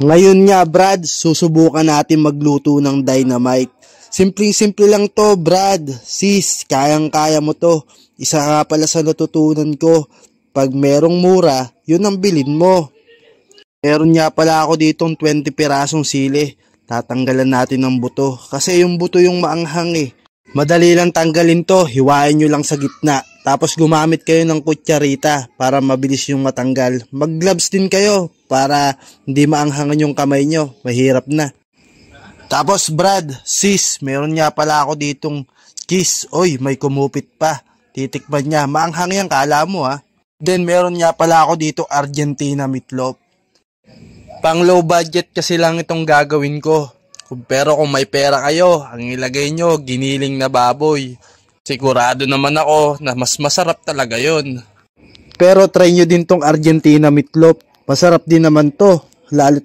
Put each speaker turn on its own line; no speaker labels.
Ngayon nga Brad, susubukan natin magluto ng dynamite. Simpleng-simple lang to Brad. Sis, kayang-kaya mo to. Isa nga pala sa natutunan ko. Pag merong mura, yun ang bilhin mo. Meron nga pala ako ditong 20 pirasong sili. Tatanggalan natin ng buto. Kasi yung buto yung maanghang eh. Madali lang tanggalin to. Hiwain nyo lang sa gitna. Tapos gumamit kayo ng kutsarita para mabilis yung matanggal. Mag-gloves din kayo para hindi maanghangan yung kamay nyo. Mahirap na. Tapos Brad, sis, meron nga pala ako ditong kiss. Oy, may kumupit pa. Titikman niya. Maanghang yan, kala mo ha. Then meron nga pala ako dito Argentina meatloaf. Pang low budget kasi lang itong gagawin ko. Pero kung may pera kayo, ang ilagay nyo, giniling na baboy. Sigurado naman ako na mas masarap talaga yon. Pero try nyo din tong Argentina meatloaf. Masarap din naman to. Lalo